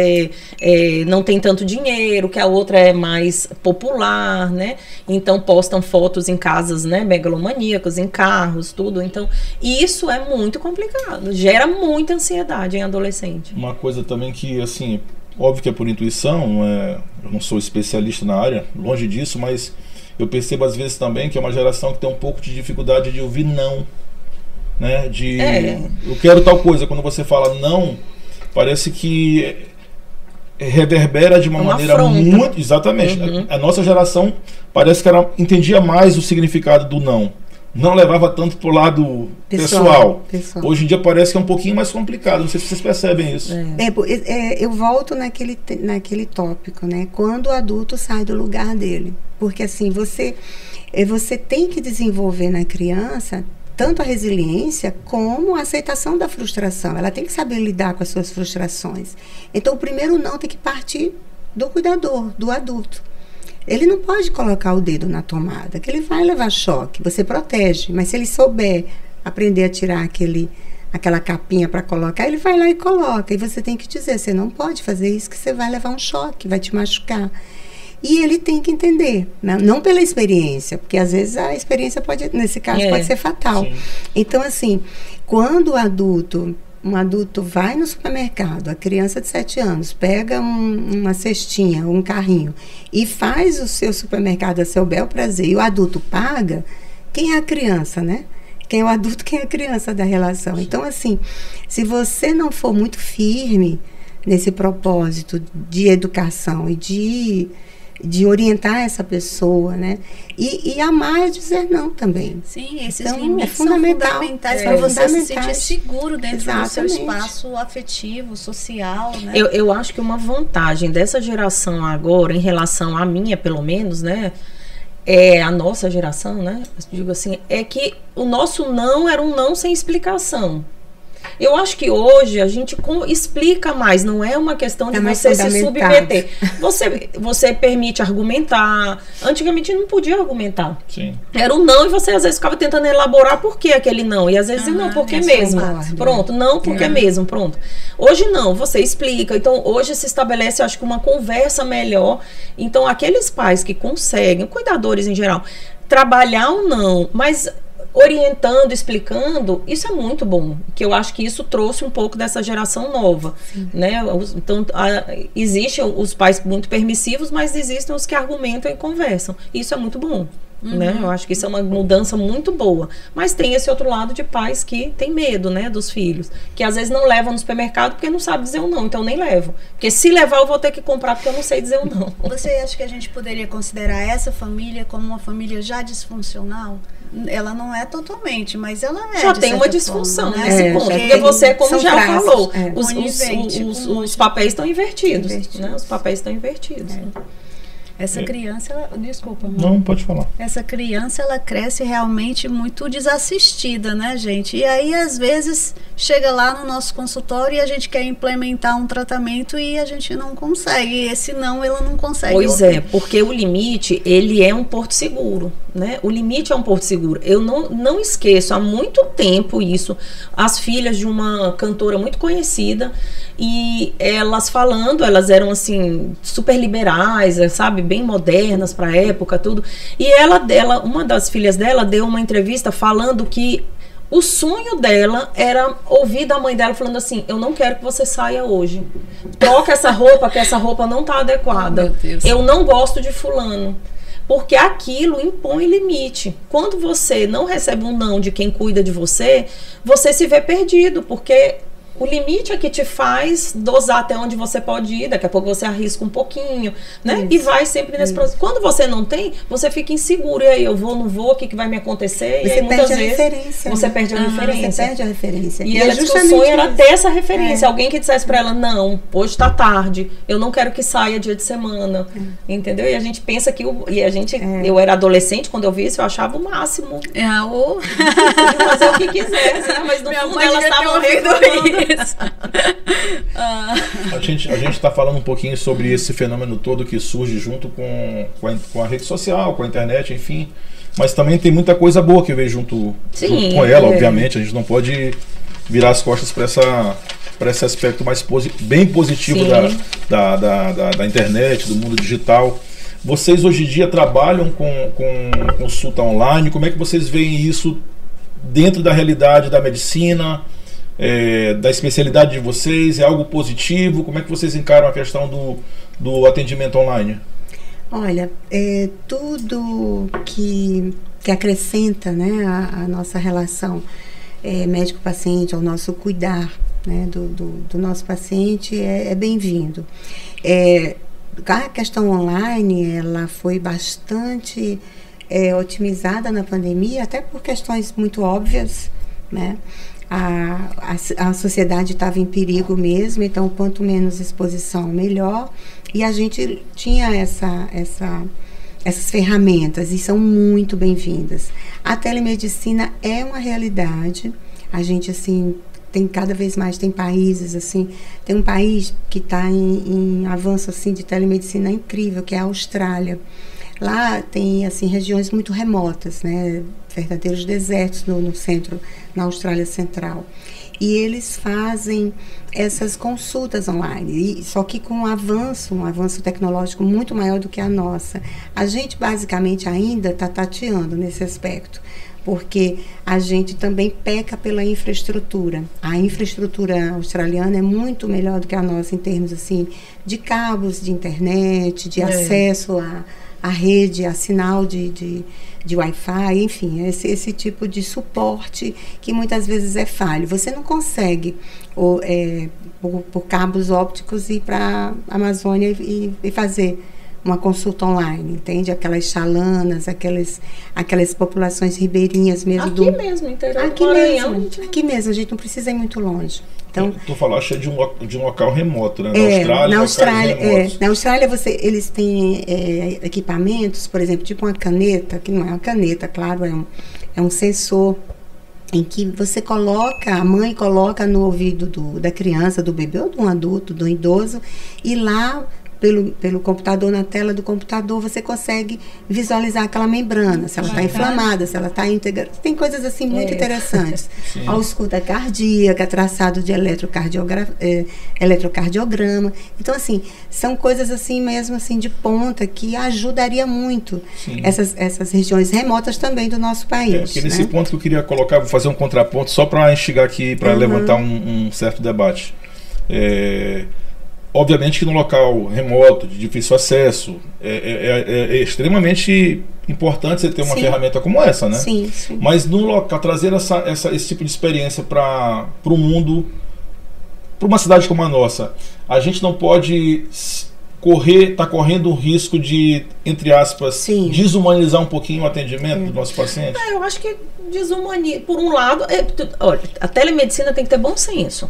não tem tanto dinheiro, que a outra é mais popular, né? Então postam fotos em casas, né, megalomaníacas, em carros, tudo. Então, isso é muito complicado. Gera muita ansiedade em adolescente. Uma coisa também que, assim, óbvio que é por intuição, eu não sou especialista na área, longe disso, mas eu percebo às vezes também que é uma geração que tem um pouco de dificuldade de ouvir não, né? Eu quero tal coisa. Quando você fala não, parece que reverbera de uma maneira afronta. Muito... Exatamente. A nossa geração parece que ela entendia mais o significado do não. Não levava tanto pro lado pessoal. Hoje em dia parece que é um pouquinho mais complicado. Não sei se vocês percebem isso. Eu volto naquele tópico, né? Quando o adulto sai do lugar dele. Porque assim, você tem que desenvolver na criança tanto a resiliência como a aceitação da frustração. Ela tem que saber lidar com as suas frustrações. Então, o primeiro não tem que partir do cuidador, do adulto. Ele não pode colocar o dedo na tomada, que ele vai levar choque. Você protege, mas se ele souber aprender a tirar aquela capinha para colocar, ele vai lá e coloca. E você tem que dizer, você não pode fazer isso, que você vai levar um choque, vai te machucar. E ele tem que entender, né? Não pela experiência, porque às vezes a experiência pode, nesse caso, pode ser fatal. Sim. Então, assim, quando o adulto um adulto vai no supermercado, a criança de 7 anos, pega uma cestinha, um carrinho e faz o seu supermercado a seu bel prazer e o adulto paga, quem é a criança, né? Quem é o adulto, quem é a criança da relação. Então, assim, se você não for muito firme nesse propósito de educação e de orientar essa pessoa, né? E amar é dizer não também. Sim, esses então, limites são fundamentais para você se sentir fundamentais. seguro dentro do seu Exatamente. espaço afetivo, social, né? Eu acho que uma vantagem dessa geração agora, em relação à minha, pelo menos, né? A nossa geração, né? Eu digo assim, é que o nosso não era um não sem explicação. Eu acho que hoje a gente explica mais, não é uma questão de você se submeter. Você permite argumentar. Antigamente não podia argumentar. Sim. Era um não e você às vezes ficava tentando elaborar por que aquele não. E às vezes não, porque mesmo. Pronto, não, porque mesmo, pronto. Hoje não, você explica. Então hoje se estabelece, acho que uma conversa melhor. Então aqueles pais que conseguem, cuidadores em geral, trabalhar o não, mas orientando, explicando, isso é muito bom, que eu acho que isso trouxe um pouco dessa geração nova, né? Então, existem os pais muito permissivos, mas existem os que argumentam e conversam, isso é muito bom, né? Eu acho que isso é uma mudança muito boa, mas tem esse outro lado de pais que tem medo, né, dos filhos, que às vezes não levam no supermercado porque não sabe dizer o não, então nem levo, porque se levar eu vou ter que comprar porque eu não sei dizer o não. Você acha que a gente poderia considerar essa família como uma família já disfuncional? Ela não é totalmente, mas ela é. Já tem uma disfunção, forma, nesse ponto. Porque você, como já falou, os papéis estão invertidos. Né? Os papéis estão invertidos. Essa criança, desculpa, mãe. Não, pode falar. Essa criança, ela cresce realmente muito desassistida, né, gente? E aí, às vezes, chega lá no nosso consultório e a gente quer implementar um tratamento e a gente não consegue. E esse não, ela não consegue. Pois é, porque o limite, ele é um porto seguro, né? O limite é um porto seguro. Eu não esqueço, há muito tempo isso, as filhas de uma cantora muito conhecida, e elas falando, elas eram assim, super liberais, sabe? Bem modernas para a época, tudo. E uma das filhas dela deu uma entrevista falando que o sonho dela era ouvir da mãe dela falando assim: eu não quero que você saia hoje. Troca essa roupa, que essa roupa não tá adequada. Eu não gosto de fulano. Porque aquilo impõe limite. Quando você não recebe um não de quem cuida de você, você se vê perdido, porque o limite é que te faz dosar até onde você pode ir, daqui a pouco você arrisca um pouquinho, né? Isso. E vai sempre nesse processo. Quando você não tem, você fica inseguro. E aí, eu vou, não vou, o que vai me acontecer? Você e aí, muitas vezes, referência, você perde a referência. Você perde a referência. E ela disse que o sonho era ter essa referência. Alguém que dissesse pra ela: não, hoje tá tarde, eu não quero que saia dia de semana. Entendeu? E a gente pensa que eu era adolescente, quando eu vi isso, eu achava o máximo. Podia fazer o que quisesse, né? Mas no fundo elas estavam reclamando. A gente está falando um pouquinho sobre esse fenômeno todo que surge junto com a rede social, com a internet, enfim. Mas também tem muita coisa boa que veio junto com ela, obviamente. A gente não pode virar as costas para esse aspecto mais bem positivo da internet, do mundo digital. Vocês hoje em dia trabalham com consulta online. Como é que vocês veem isso dentro da realidade da medicina? Da especialidade de vocês? É algo positivo? Como é que vocês encaram a questão do atendimento online? Olha, tudo que acrescenta, né, a nossa relação médico-paciente, ao nosso cuidar, né, do nosso paciente é bem-vindo. A questão online, ela foi bastante otimizada na pandemia, até por questões muito óbvias, né? A sociedade estava em perigo mesmo, então quanto menos exposição, melhor. E a gente tinha essas ferramentas e são muito bem-vindas. A telemedicina é uma realidade. A gente, assim, tem cada vez mais, tem países, assim, tem um país que está em avanço, assim, de telemedicina incrível, que é a Austrália. Lá tem, assim, regiões muito remotas, né, verdadeiros desertos no centro, na Austrália Central. E eles fazem essas consultas online, só que com um avanço tecnológico muito maior do que a nossa. A gente, basicamente, ainda está tateando nesse aspecto, porque a gente também peca pela infraestrutura. A infraestrutura australiana é muito melhor do que a nossa em termos assim de cabos de internet, de acesso à rede, a sinal de Wi-Fi, enfim, esse tipo de suporte que muitas vezes é falho. Você não consegue por cabos ópticos ir para a Amazônia e fazer uma consulta online, entende? Aquelas chalanas, aquelas populações ribeirinhas mesmo. Aqui mesmo, interior do Maranhão. Aqui mesmo, a gente não precisa ir muito longe. Então, tu falaste de um local remoto, né? Na Austrália eles têm equipamentos, por exemplo, tipo uma caneta, que não é uma caneta, claro, é um sensor em que você a mãe coloca no ouvido da criança, do bebê ou de um adulto, do idoso, e lá pelo computador, na tela do computador, você consegue visualizar aquela membrana, se ela está inflamada, se ela está íntegra. Tem coisas assim muito interessantes. A ausculta cardíaca, traçado de eletrocardiograma. Então, assim, são coisas assim mesmo assim de ponta que ajudaria muito essas regiões remotas também do nosso país. Porque nesse ponto que eu queria colocar, vou fazer um contraponto só para instigar aqui, para levantar um certo debate. Obviamente que no local remoto, de difícil acesso, é extremamente importante você ter uma ferramenta como essa, né? Sim. Mas no local, trazer esse tipo de experiência para o mundo, para uma cidade como a nossa, a gente não pode tá correndo o risco de, entre aspas, desumanizar um pouquinho o atendimento do nosso paciente? Eu acho que desumaniza. Por um lado, olha, a telemedicina tem que ter bom senso.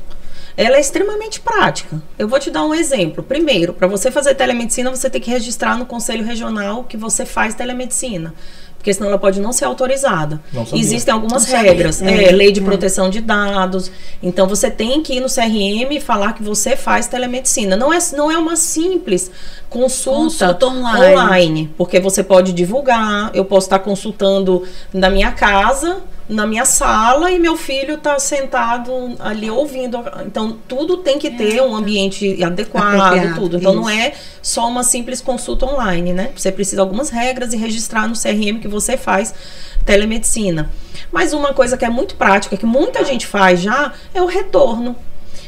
Ela é extremamente prática. Eu vou te dar um exemplo. Primeiro, para você fazer telemedicina, você tem que registrar no Conselho Regional que você faz telemedicina. Porque senão ela pode não ser autorizada. Existem algumas regras. Lei de proteção de dados. Então, você tem que ir no CRM e falar que você faz telemedicina. Não é uma simples consulta online. Porque você pode divulgar. Eu posso estar consultando na minha casa, na minha sala, e meu filho está sentado ali ouvindo. Então, tudo tem que ter um ambiente adequado, tudo. Então, não é só uma simples consulta online, né? Você precisa de algumas regras e registrar no CRM que você faz telemedicina. Mas uma coisa que é muito prática, que muita gente faz já, é o retorno.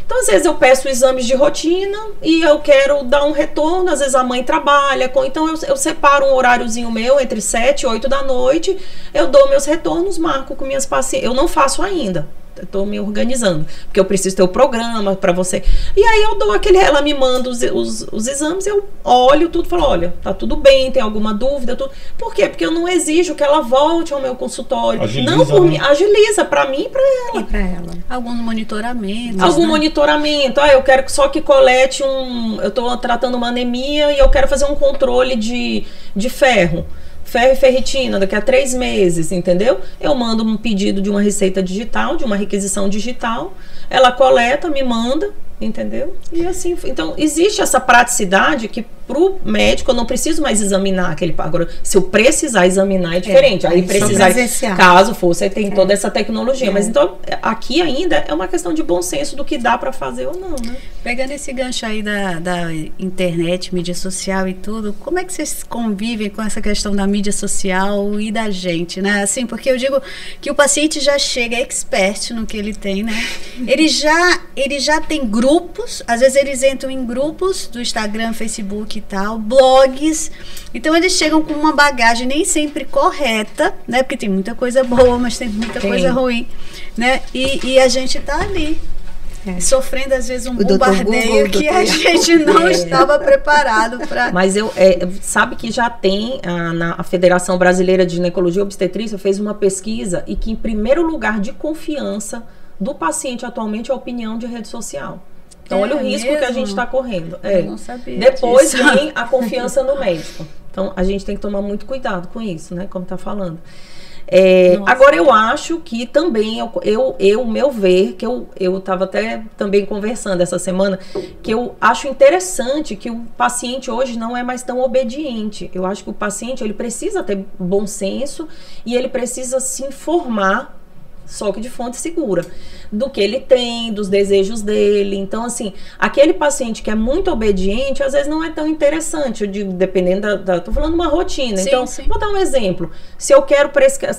Então, às vezes eu peço exames de rotina e eu quero dar um retorno, às vezes a mãe trabalha, então eu separo um horáriozinho meu entre 7 e 8 da noite, eu dou meus retornos, marco com minhas pacientes. Eu não faço ainda. Estou me organizando, porque eu preciso ter o programa para você. E aí eu dou ela me manda os exames, eu olho tudo, falo, olha, tá tudo bem, tem alguma dúvida, tudo. Por quê? Porque eu não exijo que ela volte ao meu consultório. Agiliza, não por mim, agiliza para mim e para ela. E para ela. Algum monitoramento. Monitoramento. Eu quero só que colete eu estou tratando uma anemia e eu quero fazer um controle de ferro e ferritina daqui a 3 meses, entendeu? Eu mando um pedido de uma receita digital, de uma requisição digital, ela coleta, me manda, entendeu? E assim, então existe essa praticidade que pro médico eu não preciso mais examinar aquele. Agora, se eu precisar examinar é diferente. Aí precisar, caso for, você tem toda essa tecnologia. Mas então, aqui ainda é uma questão de bom senso do que dá para fazer ou não, né? Pegando esse gancho aí da internet, mídia social e tudo, como é que vocês convivem com essa questão da mídia social e da gente, né? Assim, porque eu digo que o paciente já chega expert no que ele tem, né? Ele já tem grupos, às vezes eles entram em grupos do Instagram, Facebook e tal, blogs, então eles chegam com uma bagagem nem sempre correta, né, porque tem muita coisa boa, mas tem muita coisa ruim, né, e a gente tá ali sofrendo às vezes um bombardeio que a gente não estava preparado para. Mas sabe que já tem a Federação Brasileira de Ginecologia e Obstetrícia fez uma pesquisa e que em primeiro lugar de confiança do paciente atualmente é a opinião de rede social. Então, olha o risco que a gente está correndo. Eu não sabia Depois vem a confiança no médico. Então, a gente tem que tomar muito cuidado com isso, né? Como está falando. Agora, eu acho que também, meu ver, que eu estava até também conversando essa semana, que eu acho interessante que o paciente hoje não é mais tão obediente. Eu acho que o paciente, ele precisa ter bom senso e ele precisa se informar, só que de fonte segura. do que ele tem, dos desejos dele. Então, assim, aquele paciente que é muito obediente, às vezes não é tão interessante, dependendo tô falando uma rotina. Sim, então, sim. vou dar um exemplo. Se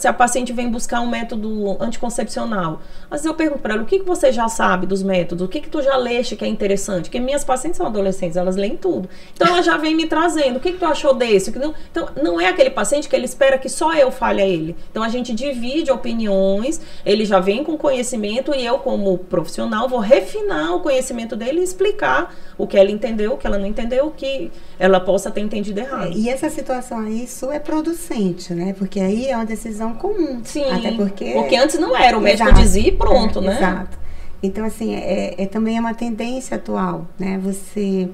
a paciente vem buscar um método anticoncepcional, às vezes eu pergunto para ela, o que você já sabe dos métodos? O que tu já leste que é interessante? Porque minhas pacientes são adolescentes, elas leem tudo. Então, ela já vem me trazendo, o que tu achou desse? Então, não é aquele paciente que ele espera que só eu fale a ele. Então, a gente divide opiniões, ele já vem com conhecimento e eu, como profissional, vou refinar o conhecimento dele e explicar o que ela entendeu, o que ela não entendeu, o que ela possa ter entendido errado. E essa situação aí, isso é producente, né? Porque aí é uma decisão comum. Sim, até porque antes não era, o médico Exato. dizia e pronto, né? Exato. Então, assim, também é uma tendência atual, né? Você...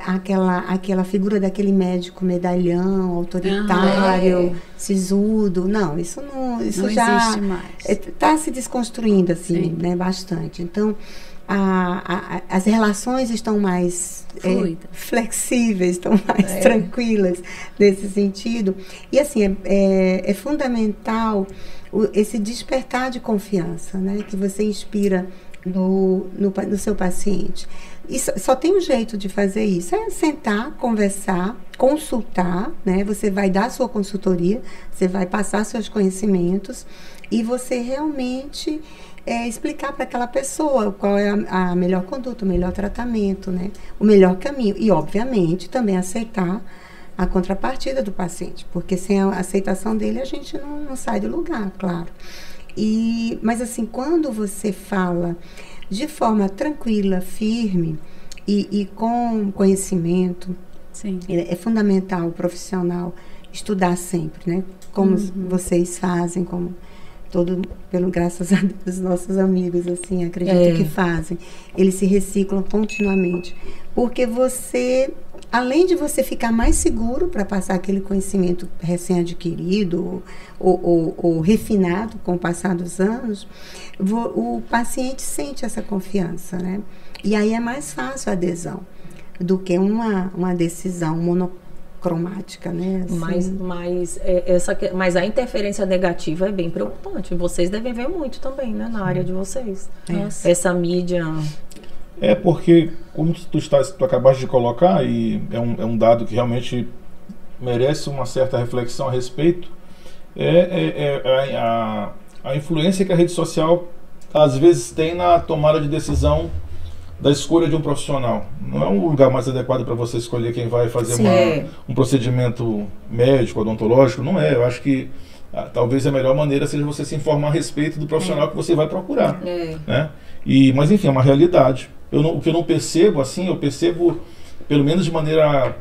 Aquela figura daquele médico medalhão, autoritário, sisudo. Não, isso não já existe mais. Está se desconstruindo, assim, né, bastante. Então, as relações estão mais flexíveis, estão mais tranquilas nesse sentido. E, assim, é fundamental esse despertar de confiança, né, que você inspira no seu paciente. E só tem um jeito de fazer isso, é sentar, conversar, consultar, né? Você vai dar sua consultoria, você vai passar seus conhecimentos e você realmente explicar para aquela pessoa qual é a melhor conduta, o melhor tratamento, né? O melhor caminho. E, obviamente, também aceitar a contrapartida do paciente, porque sem a aceitação dele a gente não sai do lugar, claro. Mas, assim, quando você fala de forma tranquila, firme e com conhecimento, Sim. É fundamental o profissional estudar sempre, né? Como vocês fazem, como graças a Deus, nossos amigos, assim, acredito que fazem. Eles se reciclam continuamente. Porque além de você ficar mais seguro para passar aquele conhecimento recém-adquirido ou refinado com o passar dos anos, o paciente sente essa confiança, né? E aí é mais fácil a adesão do que uma decisão monocromática, né? Assim. Mas a interferência negativa é bem preocupante. Vocês devem ver muito também, né? Na área de vocês. Essa mídia... porque, como tu acabaste de colocar, e é um dado que realmente merece uma certa reflexão a respeito, a influência que a rede social às vezes tem na tomada de decisão da escolha de um profissional. Não é um lugar mais adequado para você escolher quem vai fazer um procedimento médico, odontológico, não é. Eu acho que talvez a melhor maneira seja você se informar a respeito do profissional que você vai procurar. Né? Mas enfim, é uma realidade. O que eu não percebo, assim, eu percebo pelo menos de maneira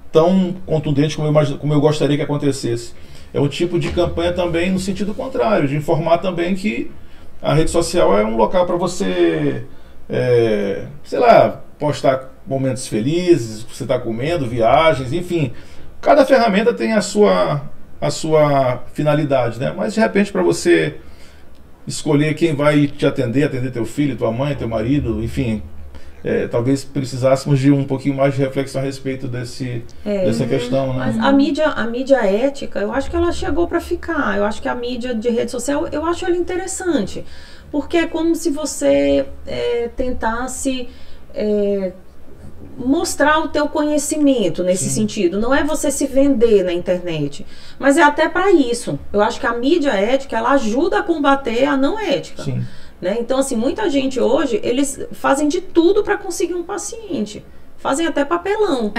tão contundente como eu gostaria que acontecesse. É um tipo de campanha também no sentido contrário, de informar também que a rede social é um local para você, sei lá, postar momentos felizes, você está comendo, viagens, enfim. Cada ferramenta tem a sua finalidade, né? Mas de repente para você escolher quem vai te atender teu filho, tua mãe, teu marido, enfim, talvez precisássemos de um pouquinho mais de reflexão a respeito dessa questão, né? Mas a mídia ética, eu acho que ela chegou para ficar. Eu acho que a mídia de rede social, eu acho ela interessante, porque é como se você tentasse mostrar o teu conhecimento nesse sentido. Não é você se vender na internet, mas é até para isso. Eu acho que a mídia ética, ela ajuda a combater a não ética. Sim. Né? Então, assim, muita gente hoje, eles fazem de tudo para conseguir um paciente. Fazem até papelão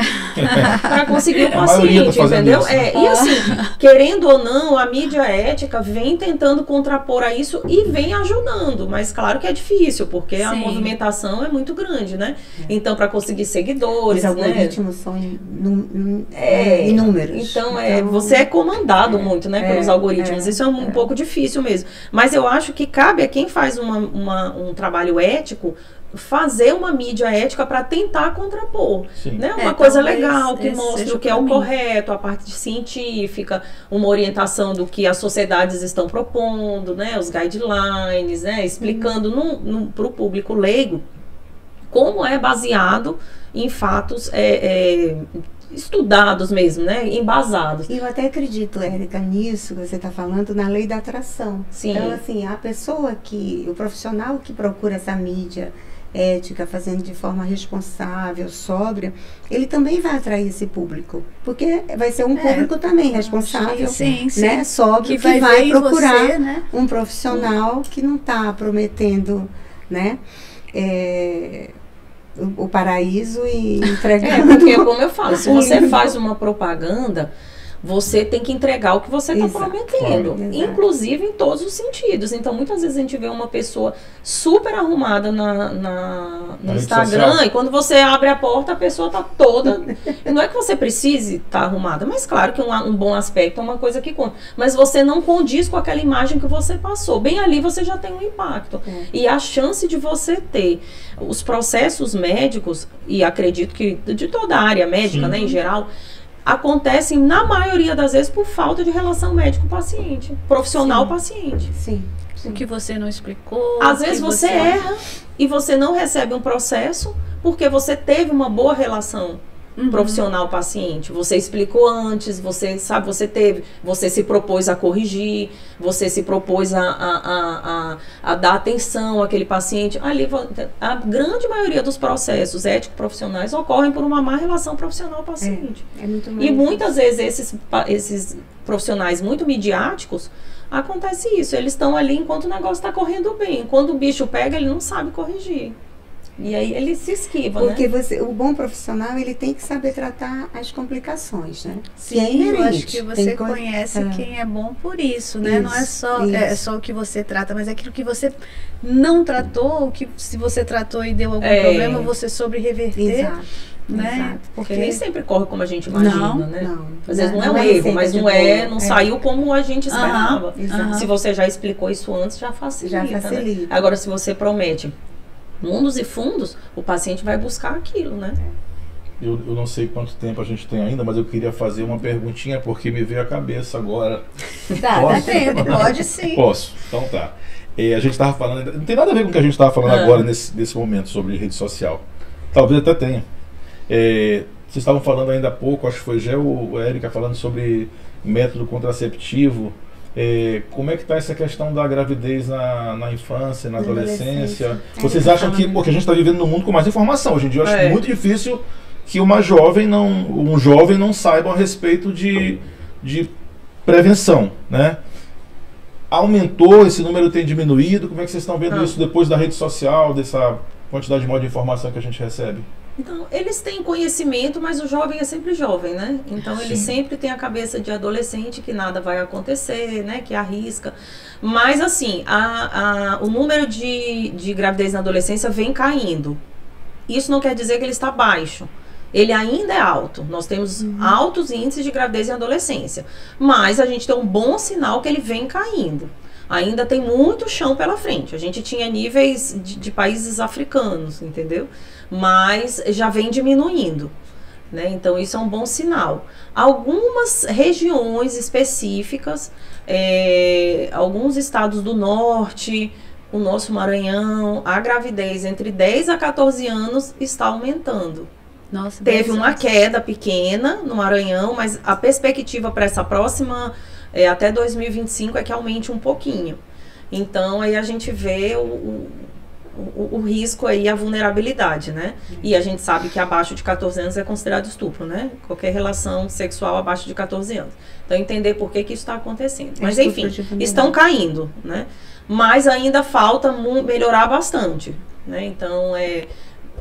para conseguir um paciente, entendeu? Isso. E assim, querendo ou não, a mídia ética vem tentando contrapor a isso e vem ajudando, mas claro que é difícil, porque a movimentação é muito grande, né? Então, para conseguir seguidores, os algoritmos são inúmeros. Então, você é comandado muito, né, pelos algoritmos. Isso é um pouco difícil mesmo. Mas eu acho que cabe a quem faz um trabalho ético fazer uma mídia ética para tentar contrapor, né? Uma coisa legal que mostre o que é o correto, a parte científica, uma orientação do que as sociedades estão propondo, né? Os guidelines, né? Explicando para o público leigo como é baseado em fatos estudados mesmo, né? Embasados. E eu até acredito, Érica, nisso que você está falando, na lei da atração. Sim. Então, assim, a pessoa o profissional que procura essa mídia ética, fazendo de forma responsável, sóbria, ele também vai atrair esse público. Porque vai ser um público também responsável, sim, né? Sóbrio, que vai procurar você, né? Um profissional que não está prometendo, né? O paraíso e entregando. Porque como eu falo, se você faz uma propaganda, você tem que entregar o que você está prometendo. Exato. Inclusive em todos os sentidos. Então, muitas vezes a gente vê uma pessoa super arrumada no Instagram, e quando você abre a porta, a pessoa está toda... Não é que você precise estar arrumada, mas claro que um bom aspecto é uma coisa que conta. Mas você não condiz com aquela imagem que você passou. Bem ali você já tem um impacto. E a chance de você ter os processos médicos, e acredito que de toda a área médica, né, em geral, acontecem, na maioria das vezes, por falta de relação médico-paciente, profissional-paciente. Sim. O que você não explicou. Às vezes você erra e você não recebe um processo porque você teve uma boa relação profissional-paciente. Você explicou antes, você se propôs a corrigir, você se propôs a dar atenção àquele paciente. Ali, a grande maioria dos processos ético-profissionais ocorrem por uma má relação profissional-paciente. É muito e muitas vezes esses profissionais muito midiáticos, acontece isso. Eles estão ali enquanto o negócio está correndo bem. Quando o bicho pega, ele não sabe corrigir. E aí ele se esquiva, porque né? O bom profissional, ele tem que saber tratar as complicações, né? Sim, eu acho que você conhece quem é bom por isso, né? Não é só o que você trata, mas é aquilo que você não tratou, que se você tratou e deu algum problema, você soube reverter. Exato. Né? Exato. Porque nem sempre corre como a gente imagina, né? Não. Às vezes não é um erro, mas não saiu como a gente esperava. Se você já explicou isso antes, já facilita. Né? Agora, se você promete mundos e fundos, o paciente vai buscar aquilo, né? Eu não sei quanto tempo a gente tem ainda, mas eu queria fazer uma perguntinha porque me veio à cabeça agora. Dá tempo, pode sim. Posso, então tá. A gente estava falando, não tem nada a ver com o que a gente estava falando agora nesse momento sobre rede social. Talvez até tenha. Vocês estavam falando ainda há pouco, acho que foi Gel ou Érica falando sobre método contraceptivo. Como é que está essa questão da gravidez na infância, na adolescência? Vocês acham que, porque a gente está vivendo num mundo com mais informação, hoje em dia eu acho muito difícil que um jovem não saiba a respeito de prevenção, né? Aumentou, esse número tem diminuído? Como é que vocês estão vendo isso depois da rede social, dessa quantidade de informação que a gente recebe? Então, eles têm conhecimento, mas o jovem é sempre jovem, né? Então, ele sempre tem a cabeça de adolescente, que nada vai acontecer, né? Que arrisca. Mas, assim, o número de gravidez na adolescência vem caindo. Isso não quer dizer que ele está baixo. Ele ainda é alto. Nós temos altos índices de gravidez em adolescência. Mas a gente tem um bom sinal que ele vem caindo. Ainda tem muito chão pela frente. A gente tinha níveis de países africanos, entendeu? Mas já vem diminuindo, né? Então isso é um bom sinal. Algumas regiões específicas, alguns estados do norte, o nosso Maranhão, a gravidez entre 10 a 14 anos está aumentando. Nossa, teve uma queda pequena no Maranhão, mas a perspectiva para essa próxima, até 2025, é que aumente um pouquinho. Então aí a gente vê o risco aí, a vulnerabilidade, né? E a gente sabe que abaixo de 14 anos é considerado estupro, né? Qualquer relação sexual abaixo de 14 anos. Então, entender por que isso está acontecendo. Mas, enfim, estão caindo, né? Mas ainda falta melhorar bastante, né? Então,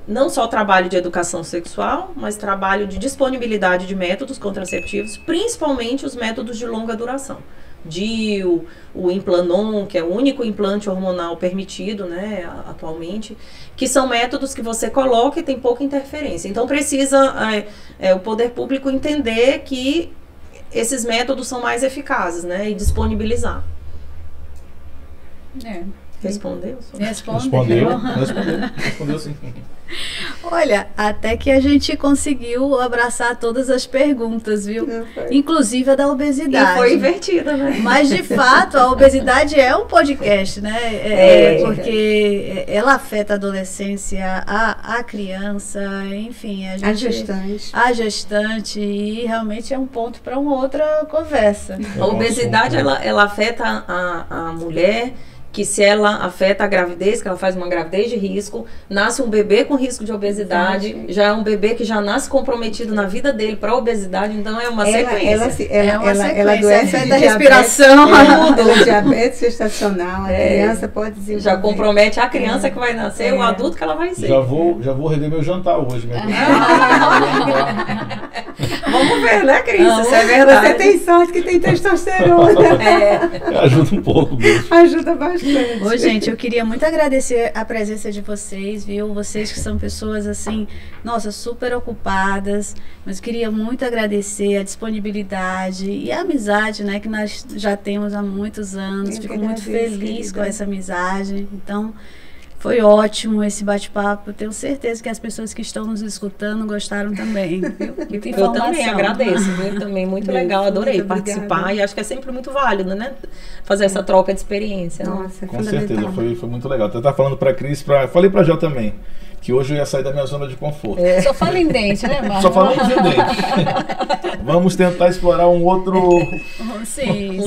não só trabalho de educação sexual, mas trabalho de disponibilidade de métodos contraceptivos, principalmente os métodos de longa duração. DIU, o Implanon, que é o único implante hormonal permitido, né, atualmente, que são métodos que você coloca e tem pouca interferência. Então precisa o poder público entender que esses métodos são mais eficazes, né, e disponibilizar. Respondeu? Respondeu sim. Olha, até que a gente conseguiu abraçar todas as perguntas, viu? Inclusive a da obesidade. E foi invertida, né? Mas, de fato, a obesidade é um podcast, né? Porque ela afeta a adolescência, a criança, enfim. A gestante, e realmente é um ponto para uma outra conversa. A obesidade, ela afeta a mulher, que se ela afeta a gravidez, que ela faz uma gravidez de risco, nasce um bebê com risco de obesidade, já é um bebê que já nasce comprometido na vida dele para obesidade, então é uma sequência. Ela adoece da respiração. Diabetes gestacional, a criança pode desenvolver. Já compromete a criança que vai nascer, o adulto que ela vai ser. Já vou rever meu jantar hoje, Vamos ver, né, Cris? Isso é verdade. Você tem sorte que tem testosterona. Ajuda um pouco mesmo. Ajuda bastante. Ô, gente, eu queria muito agradecer a presença de vocês, viu? Vocês que são pessoas, assim, nossa, super ocupadas, mas queria muito agradecer a disponibilidade e a amizade, né, que nós já temos há muitos anos. Fico muito feliz com essa amizade. Então, foi ótimo esse bate-papo. Tenho certeza que as pessoas que estão nos escutando gostaram também. Muita informação. Eu também agradeço, viu? Também muito legal, adorei participar e acho que é sempre muito válido, né? Fazer essa troca de experiência. Nossa, com certeza, foi muito legal. Até estava falando para a Cris, falei para a Gel também, que hoje eu ia sair da minha zona de conforto. Só fala em dente, né, Marcos? Só falamos em dente. Vamos tentar explorar um outro... Sim,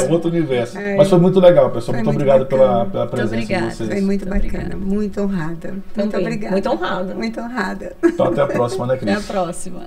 outro universo. Mas foi muito legal, pessoal. Muito obrigado pela presença de vocês. Foi muito bacana, muito honrada. Muito obrigada. Muito honrada. Muito honrada. Então até a próxima, né, Cris? Até a próxima.